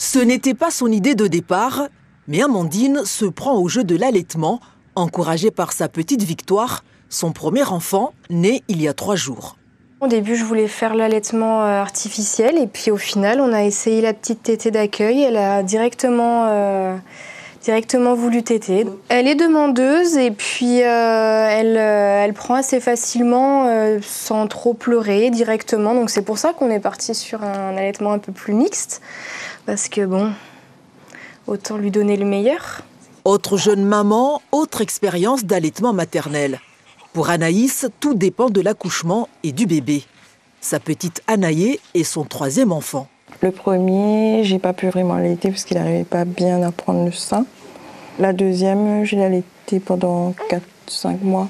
Ce n'était pas son idée de départ, mais Amandine se prend au jeu de l'allaitement, encouragée par sa petite Victoire, son premier enfant, né il y a 3 jours. Au début, je voulais faire l'allaitement artificiel et puis au final, on a essayé la petite tétée d'accueil. Elle a directement voulu téter. Elle est demandeuse et puis elle prend assez facilement sans trop pleurer directement. Donc c'est pour ça qu'on est parti sur un allaitement un peu plus mixte parce que bon, autant lui donner le meilleur. Autre jeune maman, autre expérience d'allaitement maternel. Pour Anaïs, tout dépend de l'accouchement et du bébé. Sa petite Anaïe est son 3e enfant. Le premier, j'ai pas pu vraiment allaiter parce qu'il n'arrivait pas bien à prendre le sein. La deuxième, je l'ai allaitée pendant 4-5 mois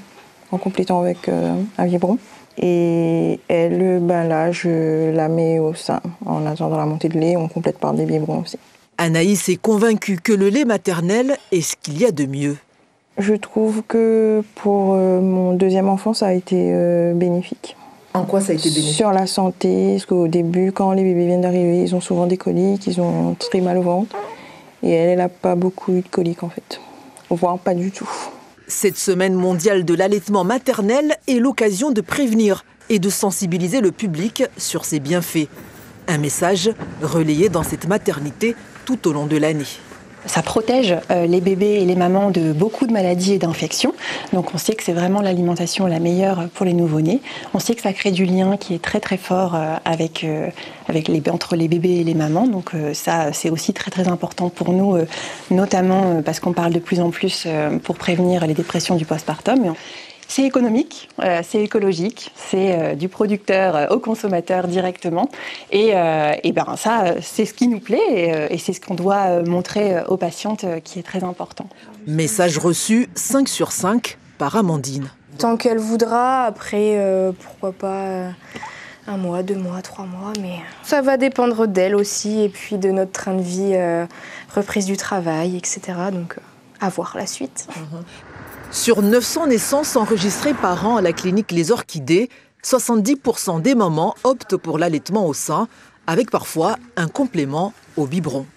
en complétant avec un biberon. Et elle, là, je la mets au sein. En attendant la montée de lait, on complète par des biberons aussi. Anaïs est convaincue que le lait maternel est ce qu'il y a de mieux. Je trouve que pour mon 2e enfant, ça a été bénéfique. En quoi ça a été bénéfique? Sur la santé, parce qu'au début, quand les bébés viennent d'arriver, ils ont souvent des coliques, ils ont très mal au ventre. Et elle n'a pas beaucoup eu de coliques en fait, voire pas du tout. Cette semaine mondiale de l'allaitement maternel est l'occasion de prévenir et de sensibiliser le public sur ses bienfaits. Un message relayé dans cette maternité tout au long de l'année. Ça protège les bébés et les mamans de beaucoup de maladies et d'infections. Donc on sait que c'est vraiment l'alimentation la meilleure pour les nouveau-nés. On sait que ça crée du lien qui est très très fort entre les bébés et les mamans. Donc ça c'est aussi très très important pour nous, notamment parce qu'on parle de plus en plus pour prévenir les dépressions du postpartum. C'est économique, c'est écologique, c'est du producteur au consommateur directement. Et ça, c'est ce qui nous plaît et c'est ce qu'on doit montrer aux patientes qui est très important. Message reçu 5 sur 5 par Amandine. Tant qu'elle voudra, après, pourquoi pas 1 mois, 2 mois, 3 mois, mais ça va dépendre d'elle aussi et puis de notre train de vie, reprise du travail, etc. Donc, à voir la suite. Sur 900 naissances enregistrées par an à la clinique Les Orchidées, 70% des mamans optent pour l'allaitement au sein, avec parfois un complément au biberon.